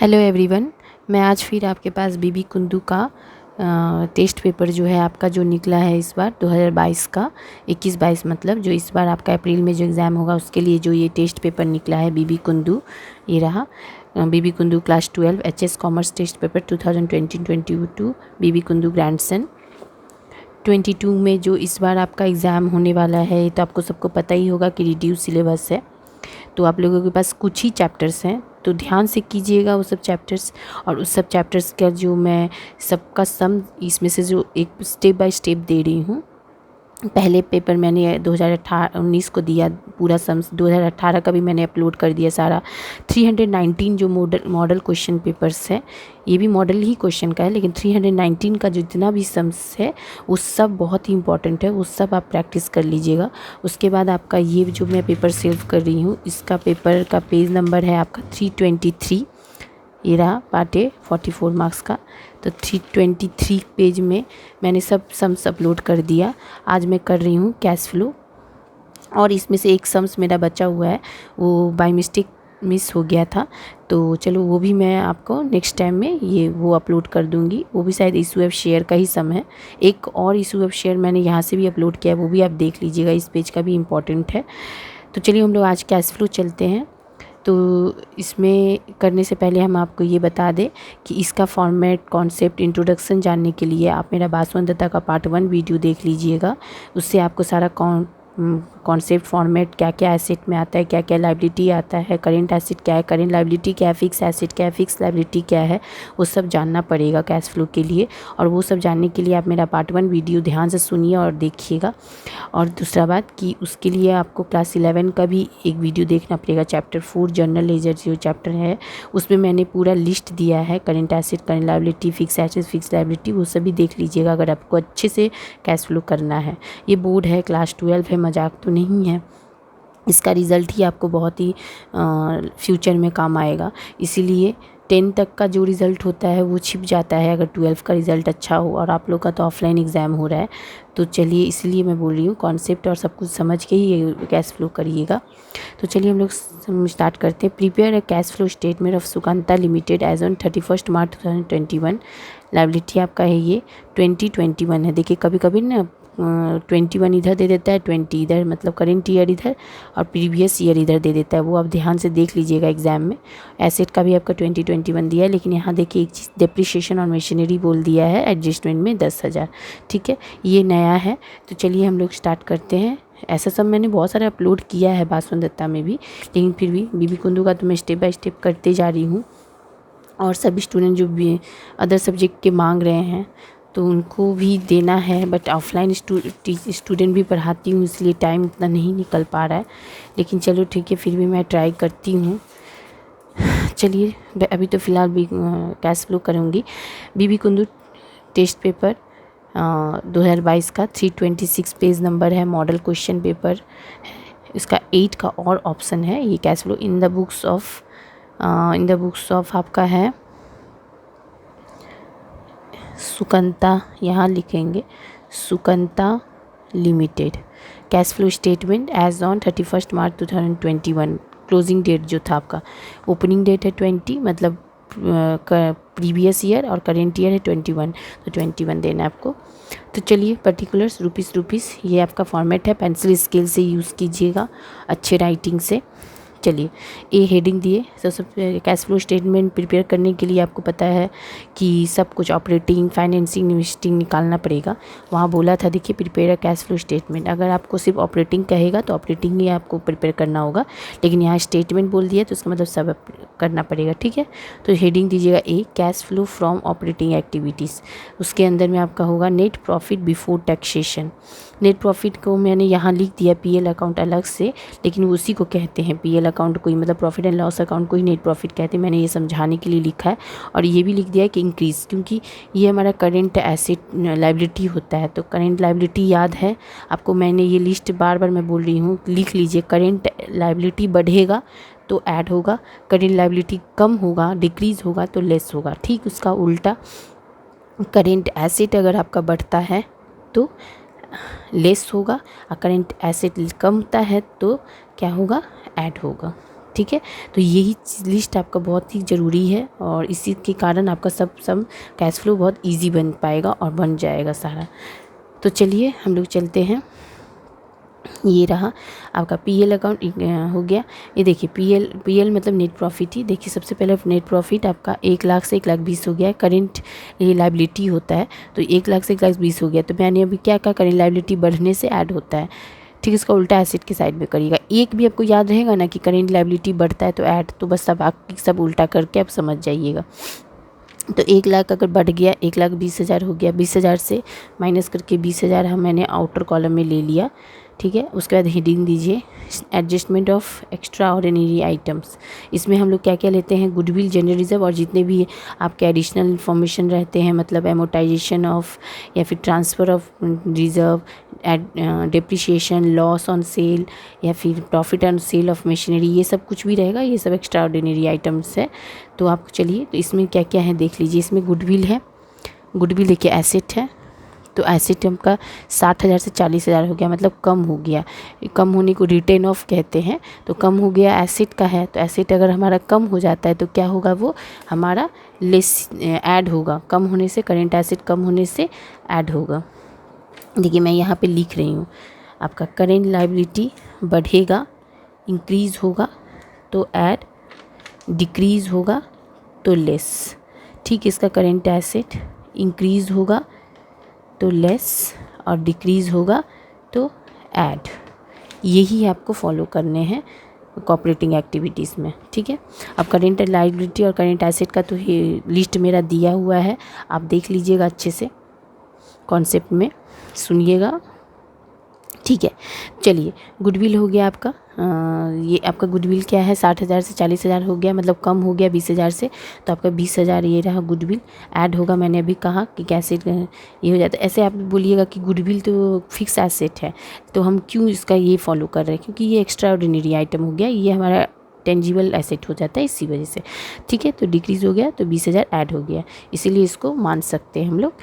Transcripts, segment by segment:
Hello everyone, मैं आज फिर आपके पास बीबी कुंदू का टेस्ट पेपर जो है आपका जो निकला है इस बार 2022 का 21-22 मतलब जो इस बार आपका अप्रैल में जो एग्ज़ाम होगा उसके लिए जो ये टेस्ट पेपर निकला है बीबी कुंदू, ये रहा B B Kundu class 12 HS commerce test paper 2020-22 B B Kundu grandson 22 में जो इस बार आपका एग्ज़ाम होने वाला है। तो आपको सबको पता ही होगा कि रिड्यूस सिलेबस है, तो आप लोगों के पास कुछ ही चैप्टर्स हैं, तो ध्यान से कीजिएगा वो सब चैप्टर्स। और उस सब चैप्टर्स का जो मैं सबका सम इसमें से जो एक स्टेप बाय स्टेप दे रही हूँ। पहले पेपर मैंने 2019 को दिया, पूरा सम 2018 का भी मैंने अपलोड कर दिया सारा। 319 जो मॉडल क्वेश्चन पेपर्स है, ये भी मॉडल ही क्वेश्चन का है, लेकिन 319 का जितना भी सम्स है वो सब बहुत ही इंपॉर्टेंट है, वो सब आप प्रैक्टिस कर लीजिएगा। उसके बाद आपका ये जो मैं पेपर सेव कर रही हूँ, इसका पेपर का पेज नंबर है आपका 323, ये रहा पार्ट ए 44 मार्क्स का। तो 323 पेज में मैंने सब सम्स अपलोड कर दिया। आज मैं कर रही हूँ कैश फ्लो, और इसमें से एक सम्स मेरा बचा हुआ है, वो बाय मिस्टेक मिस हो गया था, तो चलो वो भी मैं आपको नेक्स्ट टाइम में ये वो अपलोड कर दूँगी। वो भी शायद इशू एफ शेयर का ही सम है। एक और इशू एफ शेयर मैंने यहाँ से भी अपलोड किया है, वो भी आप देख लीजिएगा, इस पेज का भी इम्पॉर्टेंट है। तो चलिए हम लोग आज कैश फ्लो चलते हैं। तो इसमें करने से पहले हम आपको ये बता दें कि इसका फॉर्मेट, कॉन्सेप्ट, इंट्रोडक्शन जानने के लिए आप मेरा बासवन दत्ता का पार्ट 1 वीडियो देख लीजिएगा। उससे आपको सारा कॉन्सेप्ट, फॉर्मेट, क्या क्या एसेट में आता है, क्या क्या लाइबिलिटी आता है, करेंट एसेट क्या है, करेंट लाइबिलिटी क्या है, फिक्स एसेट क्या है, फिक्स लाइबिलिटी क्या है, वो सब जानना पड़ेगा कैश फ्लो के लिए। और वो सब जानने के लिए आप मेरा पार्ट 1 वीडियो ध्यान से सुनिए और देखिएगा। और दूसरा बात कि उसके लिए आपको क्लास 11 का भी एक वीडियो देखना पड़ेगा। चैप्टर 4 जनरल लेजर जो चैप्टर है, उसमें मैंने पूरा लिस्ट दिया है, current asset, current liability, fix asset, fix liability, वो सभी देख लीजिएगा अगर आपको अच्छे से कैश फ्लो करना है। ये बोर्ड है, क्लास 12 है, मजाक तो नहीं है। इसका रिज़ल्ट ही आपको बहुत ही फ्यूचर में काम आएगा। इसीलिए 10 तक का जो रिज़ल्ट होता है वो छिप जाता है अगर 12 का रिज़ल्ट अच्छा हो, और आप लोग का तो ऑफलाइन एग्ज़ाम हो रहा है। तो चलिए, इसलिए मैं बोल रही हूँ कॉन्सेप्ट और सब कुछ समझ के ही ये कैश फ्लो करिएगा। तो चलिए हम लोग स्टार्ट करते हैं। Prepare a cash flow statement of Sukanta Limited as on 31 March 2021। Liability आपका है ये 2021 है। देखिए कभी कभी ना 21 इधर दे देता है, 20 इधर, मतलब करेंट ईयर इधर और प्रीवियस ईयर इधर दे देता है। वो आप ध्यान से देख लीजिएगा एग्जाम में। एसेट का भी आपका 2021 दिया है, लेकिन यहाँ देखिए एक चीज़ डेप्रिसिएशन और मशीनरी बोल दिया है एडजस्टमेंट में 10,000। ठीक है, ये नया है। तो चलिए हम लोग स्टार्ट करते हैं। ऐसा सब मैंने बहुत सारा अपलोड किया है बासवन दत्ता में भी, लेकिन फिर भी बीबी कुंदू का तो मैं स्टेप बाय स्टेप करते जा रही हूँ। और सभी स्टूडेंट जो भी अदर सब्जेक्ट के मांग रहे हैं तो उनको भी देना है, बट ऑफलाइन स्टूडेंट भी पढ़ाती हूँ, इसलिए टाइम उतना नहीं निकल पा रहा है। लेकिन चलो ठीक है, फिर भी मैं ट्राई करती हूँ। चलिए अभी तो फ़िलहाल भी कैश फ्लो करूँगी। बीबी कुंदू टेस्ट पेपर 2022 का 326 पेज नंबर है, मॉडल क्वेश्चन पेपर। इसका 8 का और ऑप्शन है। ये cash flow in the books of आपका है सुकंता, यहाँ लिखेंगे Sukanta limited. Cash flow statement as on 31 March 2021। Closing date जो था आपका, ओपनिंग डेट है 20, मतलब प्रीवियस ईयर, और करेंट ईयर है 21, तो 21 देना है आपको। तो चलिए पर्टिकुलर्स रुपीस ये आपका फॉर्मेट है, पेंसिल स्केल से यूज़ कीजिएगा अच्छे राइटिंग से। चलिए ए हेडिंग दिए। तो सब कैश फ्लो स्टेटमेंट प्रिपेयर करने के लिए आपको पता है कि सब कुछ ऑपरेटिंग, फाइनेंसिंग, इन्वेस्टिंग निकालना पड़ेगा। वहाँ बोला था देखिए prepare a cash flow statement. अगर आपको सिर्फ ऑपरेटिंग कहेगा तो ऑपरेटिंग ही आपको प्रिपेयर करना होगा, लेकिन यहाँ स्टेटमेंट बोल दिया तो इसका मतलब सब करना पड़ेगा। ठीक है, तो हेडिंग दीजिएगा A cash flow from operating activities. उसके अंदर में आपका होगा net profit before taxation. Net profit को मैंने यहाँ लिख दिया पीएल अकाउंट अलग से, लेकिन उसी को कहते हैं पीएल अकाउंट को ही, मतलब प्रॉफिट एंड लॉस अकाउंट को ही नेट प्रॉफिट कहते हैं। मैंने ये समझाने के लिए लिखा है। और ये भी लिख दिया है कि इंक्रीज़, क्योंकि ये हमारा करेंट एसेट लाइबिलिटी होता है। तो करेंट लाइबिलिटी याद है आपको, मैंने ये लिस्ट बार बार मैं बोल रही हूँ, लिख लीजिए। करेंट लाइबिलिटी बढ़ेगा तो ऐड होगा, करेंट लाइबिलिटी कम होगा, डिक्रीज़ होगा तो लेस होगा। ठीक उसका उल्टा, करेंट एसेट अगर आपका बढ़ता है तो लेस होगा, और करेंट एसेट कम होता है तो क्या होगा, ऐड होगा। ठीक है। तो यही लिस्ट आपका बहुत ही ज़रूरी है और इसी के कारण आपका सब कैश फ्लो बहुत ईजी बन पाएगा और बन जाएगा सारा। तो चलिए हम लोग चलते हैं। ये रहा आपका पीएल अकाउंट हो गया। ये देखिए पीएल मतलब नेट प्रॉफिट ही। देखिए सबसे पहले नेट प्रॉफिट आपका 1 लाख से 1,20,000 हो गया है। करेंट ये लाइबिलिटी होता है तो 1 लाख से 1,20,000 हो गया। तो मैंने अभी क्या कहा, करेंट लाइबिलिटी बढ़ने से ऐड होता है, ठीक। इसका उल्टा एसेट के साइड में करिएगा। एक भी आपको याद रहेगा ना कि करेंट लाइबिलिटी बढ़ता है तो ऐड, तो बस सब उल्टा करके आप समझ जाइएगा। तो 1 लाख अगर बढ़ गया 1,20,000 हो गया, 20,000 से माइनस करके 20,000 मैंने आउटर कॉलम में ले लिया, ठीक है। उसके बाद हेडिंग दीजिए adjustment of extra ordinary items. इसमें हम लोग क्या क्या लेते हैं, गुडविल, जनरल रिजर्व और जितने भी आपके एडिशनल इन्फॉर्मेशन रहते हैं, मतलब एमोटाइजेशन ऑफ या फिर transfer of reserve, depreciation, loss on sale या फिर profit on sale of machinery, ये सब कुछ भी रहेगा, ये सब एक्स्ट्रा ऑर्डिनरी आइटम्स है। तो आप चलिए तो इसमें क्या क्या है देख लीजिए। इसमें गुडविल है, गुडविल देखिए एसेट है। तो एसेट का 60,000 से 40,000 हो गया, मतलब कम हो गया। कम होने को रिटेन ऑफ कहते हैं। तो कम हो गया एसेट का है, तो एसेट अगर हमारा कम हो जाता है तो क्या होगा, वो हमारा लेस ऐड होगा। कम होने से करेंट एसेट कम होने से ऐड होगा। देखिए मैं यहाँ पे लिख रही हूँ, आपका करेंट लायबिलिटी बढ़ेगा, इंक्रीज़ होगा तो ऐड, डिक्रीज़ होगा तो लेस, ठीक। इसका करेंट एसेट इंक्रीज़ होगा तो लेस और डिक्रीज़ होगा तो ऐड। यही आपको फॉलो करने हैं कॉपरेटिंग एक्टिविटीज़ में, ठीक है। अब करेंट लायबिलिटी और करेंट एसेट का तो ये लिस्ट मेरा दिया हुआ है, आप देख लीजिएगा अच्छे से, कॉन्सेप्ट में सुनिएगा, ठीक है। चलिए गुडविल हो गया आपका, ये आपका गुडविल क्या है, 60,000 से 40,000 हो गया, मतलब कम हो गया 20,000 से, तो आपका 20,000 ये रहा गुडविल। ऐड होगा, मैंने अभी कहा कि कैसे ये हो जाता है। ऐसे आप बोलिएगा कि गुडविल तो फिक्स एसेट है, तो हम क्यों इसका ये फॉलो कर रहे हैं, क्योंकि ये एक्स्ट्रा ऑर्डिनरी आइटम हो गया, ये हमारा टेंजिबल एसेट हो जाता है इसी वजह से, ठीक है। तो डिक्रीज़ हो गया तो 20,000 ऐड हो गया, इसीलिए इसको मान सकते हैं हम लोग।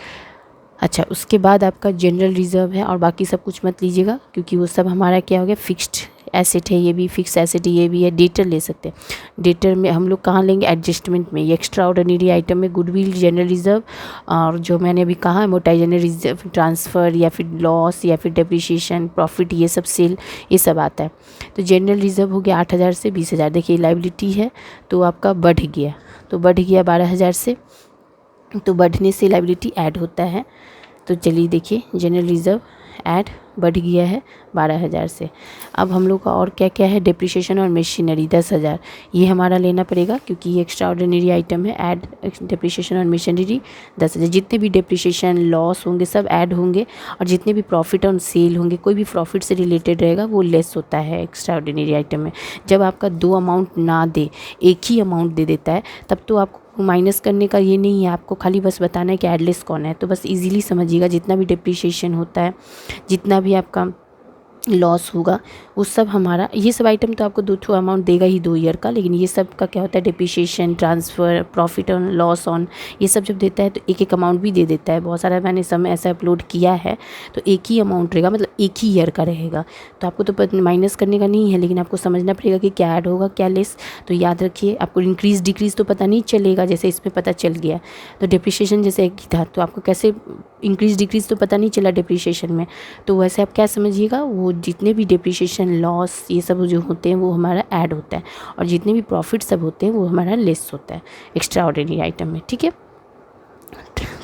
अच्छा, उसके बाद आपका जनरल रिज़र्व है और बाकी सब कुछ मत लीजिएगा, क्योंकि वो सब हमारा क्या हो गया, फिक्स्ड एसेट है, ये भी फिक्स एसेट है, ये भी है। डेटर ले सकते हैं, डेटर में हम लोग कहाँ लेंगे, एडजस्टमेंट में। ये एक्स्ट्रा ऑर्डिनरी आइटम में गुडविल, जनरल रिज़र्व और जो मैंने अभी कहा एमोटाइजेशन रिजर्व, ट्रांसफ़र या फिर लॉस या फिर डेप्रिशिएशन, प्रॉफिट, ये सब सेल, ये सब आता है। तो जनरल रिज़र्व हो गया 8,000 से 20,000। देखिए लायबिलिटी है तो आपका बढ़ गया, तो बढ़ गया 12,000 से, तो बढ़ने से लायबिलिटी ऐड होता है। तो चलिए देखिए जनरल रिज़र्व ऐड बढ़ गया है 12,000 से। अब हम लोग का और क्या क्या है, डिप्रिशिएशन और मशीनरी 10,000, ये हमारा लेना पड़ेगा क्योंकि ये एक्स्ट्रा ऑर्डिनरी आइटम है। ऐड डिप्रिशिएशन और मशीनरी 10,000, जितने भी डिप्रिशिएशन, लॉस होंगे सब ऐड होंगे, और जितने भी प्रॉफिट ऑन सेल होंगे, कोई भी प्रॉफिट से रिलेटेड रहेगा वो लेस होता है एक्स्ट्रा ऑर्डिनरी आइटम में। जब आपका 2 अमाउंट ना दे, एक ही अमाउंट दे देता है, तब तो आपको माइनस करने का ये नहीं है, आपको खाली बस बताना है कि एडलेस कौन है। तो बस इजीली समझिएगा, जितना भी डिप्रिशिएशन होता है, जितना भी आपका लॉस होगा, वो सब हमारा, ये सब आइटम तो आपको 2 अमाउंट देगा ही 2 ईयर का, लेकिन ये सब का क्या होता है, depreciation, transfer, profit on, loss on, ये सब जब देता है तो एक एक अमाउंट भी दे देता है। बहुत सारा मैंने समय ऐसा अपलोड किया है, तो एक ही अमाउंट रहेगा, मतलब एक ही ईयर का रहेगा। तो आपको तो माइनस करने का नहीं है, लेकिन आपको समझना पड़ेगा कि क्या ऐड होगा क्या लेस। तो याद रखिए, आपको इंक्रीज़ डिक्रीज़ तो पता नहीं चलेगा, जैसे इसमें पता चल गया। तो डिप्रिशिएशन जैसे एक ही था, तो आपको कैसे इंक्रीज़ डिक्रीज़ तो पता नहीं चला डिप्रिशिएशन में, तो वैसे आप क्या समझिएगा, वो जितने भी डिप्रिशिएशन, लॉस, ये सब जो होते हैं वो हमारा ऐड होता है, और जितने भी प्रॉफिट सब होते हैं वो हमारा लेस होता है एक्स्ट्रा ऑर्डिनरी आइटम में, ठीक है।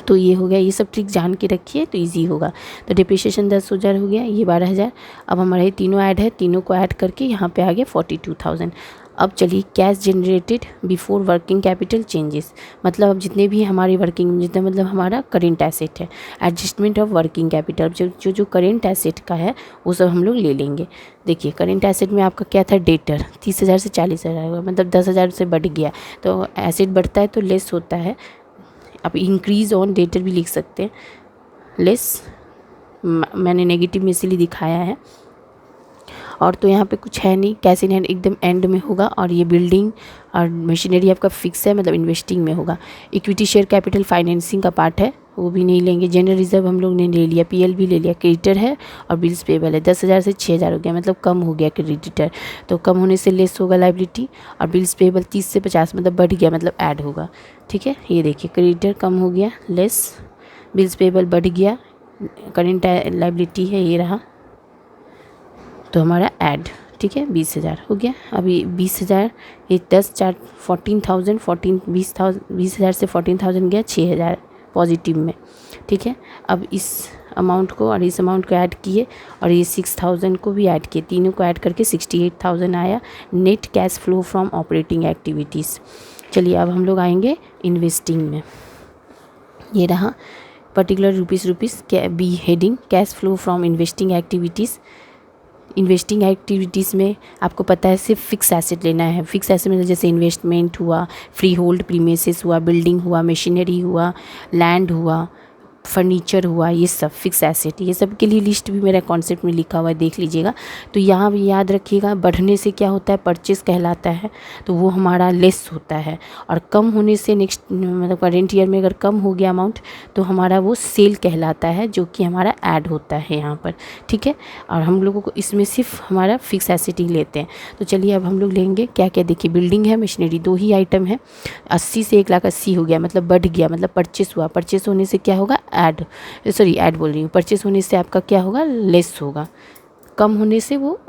तो ये हो गया, ये सब ट्रिक जान के रखिए तो इजी होगा। तो डिप्रिशिएशन 10,000 हो गया, ये 12,000। अब हमारे ये तीनों ऐड है, तीनों को ऐड करके यहाँ पे आ गया 42,000। अब चलिए cash generated before working capital changes, मतलब अब जितने भी हमारी वर्किंग, जितना मतलब हमारा करेंट एसेट है, एडजस्टमेंट ऑफ वर्किंग कैपिटल, जो करेंट एसेट का है वो सब हम लोग ले लेंगे। देखिए करेंट एसेट में आपका क्या था, डेटर 30,000 से 40,000 होगा, मतलब 10,000 से बढ़ गया, तो एसेट बढ़ता है तो लेस होता है। आप इंक्रीज़ ऑन डेटर भी लिख सकते हैं, लेस मैंने नेगेटिव में इसीलिए दिखाया है। और तो यहाँ पे कुछ है नहीं, कैश इन हैंड एकदम एंड में होगा। और ये बिल्डिंग और मशीनरी आपका फिक्स है, मतलब इन्वेस्टिंग में होगा। इक्विटी शेयर कैपिटल फाइनेंसिंग का पार्ट है, वो भी नहीं लेंगे। जनरल रिजर्व हम लोग ने ले लिया, पीएल भी ले लिया। क्रेडिटर है और बिल्स पेबल है। 10,000 से 6,000 हो गया, मतलब कम हो गया क्रेडिटर, तो कम होने से लेस होगा लाइबिलिटी। और बिल्स पेबल 30 से 50 मतलब बढ़ गया, मतलब ऐड होगा। ठीक है, ये देखिए क्रेडिटर कम हो गया, लेस, बिल्स पेबल बढ़ गया, करेंट लाइबिलिटी है ये रहा, तो हमारा ऐड। ठीक है, 20,000 हो गया। अभी 20,000, ये 10 4 14,000, 20,000 से 14,000 गया, 6,000 पॉजिटिव में। ठीक है, अब इस अमाउंट को और इस अमाउंट को ऐड किए और ये 6,000 को भी ऐड किए, तीनों को ऐड करके 68,000 आया net cash flow from operating activities. चलिए अब हम लोग आएंगे इन्वेस्टिंग में। ये रहा particular rupees B heading cash flow from investing activities. Investing activities में आपको पता है सिर्फ फिक्स एसेट लेना है। फिक्स एसेट में जैसे इन्वेस्टमेंट हुआ, फ्री होल्ड प्रीमिसेस हुआ, बिल्डिंग हुआ, मशीनरी हुआ, लैंड हुआ, फर्नीचर हुआ, ये सब फिक्स एसेट। ये सब के लिए लिस्ट भी मेरा कॉन्सेप्ट में लिखा हुआ है, देख लीजिएगा। तो यहाँ भी याद रखिएगा, बढ़ने से क्या होता है, परचेस कहलाता है, तो वो हमारा लेस होता है। और कम होने से नेक्स्ट मतलब करेंट ईयर में अगर कम हो गया अमाउंट, तो हमारा वो सेल कहलाता है, जो कि हमारा ऐड होता है यहाँ पर। ठीक है, और हम लोगों को इसमें सिर्फ हमारा फिक्स एसेट ही लेते हैं। तो चलिए अब हम लोग लेंगे क्या क्या। देखिए बिल्डिंग है, मशीनरी, दो ही आइटम है। 80 से 1,80,000 हो गया, मतलब बढ़ गया, मतलब परचेस हुआ। परचेस होने से क्या होगा, ऐड बोल रही हूँ, परचेस होने से आपका क्या होगा, लेस होगा। कम होने से वो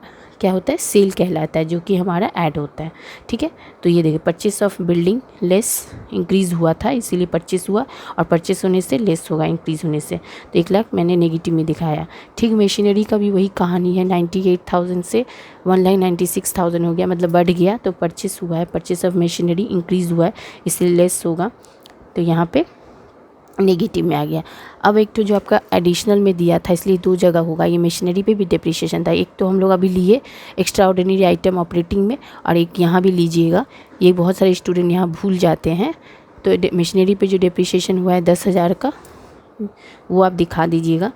क्या होता है, सेल कहलाता है, जो कि हमारा ऐड होता है। ठीक है, तो ये देखिए purchase of building less, increase हुआ था इसीलिए परचेस हुआ, और परचेस होने से लेस होगा इंक्रीज़ होने से, तो 1,00,000 मैंने नेगेटिव में दिखाया। ठीक, मशीनरी का भी वही कहानी है, 98,000 से 1,96,000 हो गया, मतलब बढ़ गया, तो परचेस हुआ है, परचेस ऑफ मशीनरी इंक्रीज़ हुआ है, इसलिए लेस होगा, तो यहाँ पे नेगेटिव में आ गया। अब एक तो जो आपका एडिशनल में दिया था, इसलिए दो जगह होगा, ये मशीनरी पे भी डेप्रिसिएशन था। एक तो हम लोग अभी लिए एक्स्ट्रा ऑर्डिनरी आइटम ऑपरेटिंग में, और एक यहाँ भी लीजिएगा, ये बहुत सारे स्टूडेंट यहाँ भूल जाते हैं। तो मशीनरी पे जो डेप्रिसिएशन हुआ है 10,000 का, वो आप दिखा दीजिएगा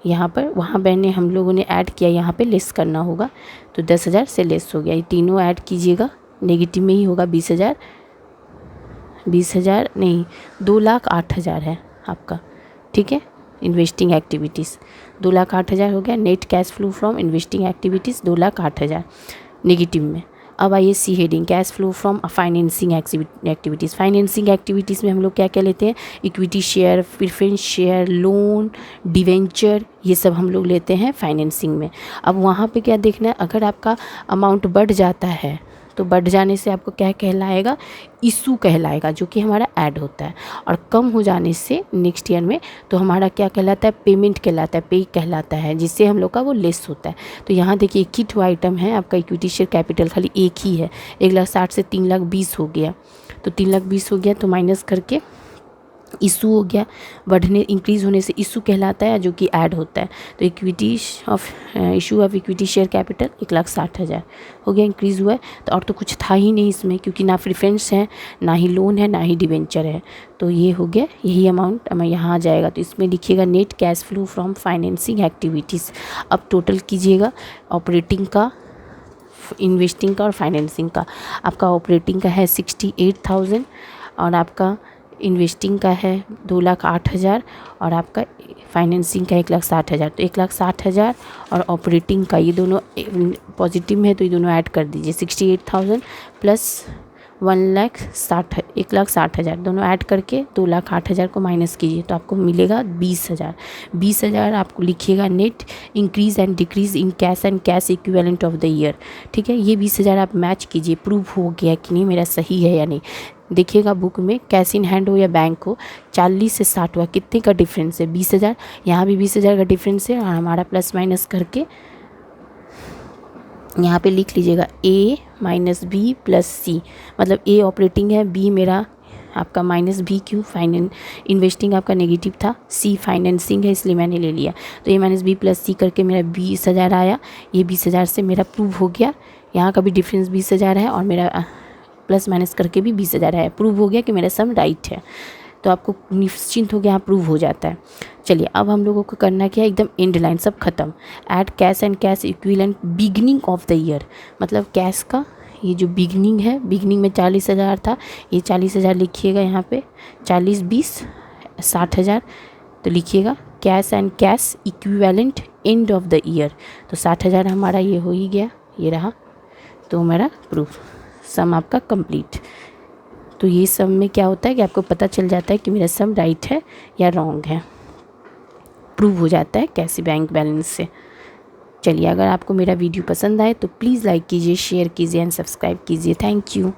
यहाँ पर। वहाँ मैंने हम लोगों ने ऐड किया, यहाँ पे लेस करना होगा, तो 10,000 से लेस हो गया। ये तीनों ऐड कीजिएगा, नेगेटिव में ही होगा। 20,000 नहीं, 2,08,000 है आपका। ठीक है, इन्वेस्टिंग एक्टिविटीज़ 2,08,000 हो गया। Net cash flow from investing activities 2,08,000 negative में। अब आइए C heading, cash flow from financing activities. Financing activities में हम लोग क्या क्या लेते हैं, equity share, preference share, loan, debenture, ये सब हम लोग लेते हैं फाइनेंसिंग में। अब वहाँ पे क्या देखना है, अगर आपका अमाउंट बढ़ जाता है, तो बढ़ जाने से आपको क्या कहलाएगा, इशू कहलाएगा, जो कि हमारा ऐड होता है। और कम हो जाने से नेक्स्ट ईयर में, तो हमारा क्या कहलाता है, पेमेंट कहलाता है, पे कहलाता है, जिससे हम लोग का वो लेस होता है। तो यहाँ देखिए एक ही आइटम है आपका, इक्विटी शेयर कैपिटल खाली एक ही है। 1,60,000 से 3,20,000 हो गया, तो 3,20,000 हो गया, तो माइनस करके इशू हो गया। बढ़ने इंक्रीज़ होने से इशू कहलाता है, जो कि ऐड होता है। तो issue of equity share capital 1,60,000 हो गया, इंक्रीज़ हुआ है। तो और तो कुछ था ही नहीं इसमें, क्योंकि ना प्रेफरेंस है, ना ही लोन है, ना ही डिवेंचर है। तो ये हो गया, यही अमाउंट हमें यहाँ आ जाएगा। तो इसमें लिखिएगा net cash flow from financing activities. अब टोटल कीजिएगा ऑपरेटिंग का, इन्वेस्टिंग का और फाइनेंसिंग का। आपका ऑपरेटिंग का है 68,000 और आपका इन्वेस्टिंग का है 2,08,000 और आपका फाइनेंसिंग का 1,60,000। तो 1,60,000 और ऑपरेटिंग का, ये दोनों पॉजिटिव में है, तो ये दोनों ऐड कर दीजिए। 68,000 प्लस 1,60,000 दोनों ऐड करके 2,08,000 को माइनस कीजिए, तो आपको मिलेगा 20,000। 20,000 आपको लिखिएगा net increase and decrease in cash and cash equivalent of the year. ठीक है, ये 20,000 आप मैच कीजिए, प्रूव हो गया कि नहीं, मेरा सही है या नहीं। देखिएगा बुक में, कैश इन हैंड हो या बैंक हो, 40 से 60 हुआ, कितने का डिफरेंस है, 20,000। यहाँ भी 20,000 का डिफरेंस है, और हमारा प्लस माइनस करके यहाँ पे लिख लीजिएगा A माइनस बी प्लस सी, मतलब A ऑपरेटिंग है, B मेरा आपका माइनस B, क्यों, इन्वेस्टिंग आपका नेगेटिव था, C फाइनेंसिंग है, इसलिए मैंने ले लिया। तो A माइनस बी प्लस सी करके मेरा 20,000 आया। ये 20,000 से मेरा प्रूव हो गया, यहाँ का भी डिफरेंस 20,000 है, और मेरा प्लस माइनस करके भी 20,000 है, प्रूव हो गया कि मेरा सम राइट है। तो आपको निश्चिंत हो गया, प्रूव हो जाता है। चलिए अब हम लोगों को करना क्या है, एकदम एंड लाइन सब खत्म। Add cash and cash equivalent beginning of the year, मतलब कैश का ये जो बिगनिंग है, बिगनिंग में 40,000 था, ये 40,000 लिखिएगा यहाँ पे, 40 20 60,000, तो लिखिएगा cash and cash equivalent end of the year. तो 60,000 हमारा ये हो ही गया, ये रहा, तो मेरा प्रूफ सम आपका कंप्लीट। तो ये सम में क्या होता है कि आपको पता चल जाता है कि मेरा सम राइट है या रॉन्ग है, प्रूव हो जाता है कैसे बैंक बैलेंस से। चलिए अगर आपको मेरा वीडियो पसंद आए तो प्लीज़ लाइक कीजिए, शेयर कीजिए एंड सब्सक्राइब कीजिए। Thank you.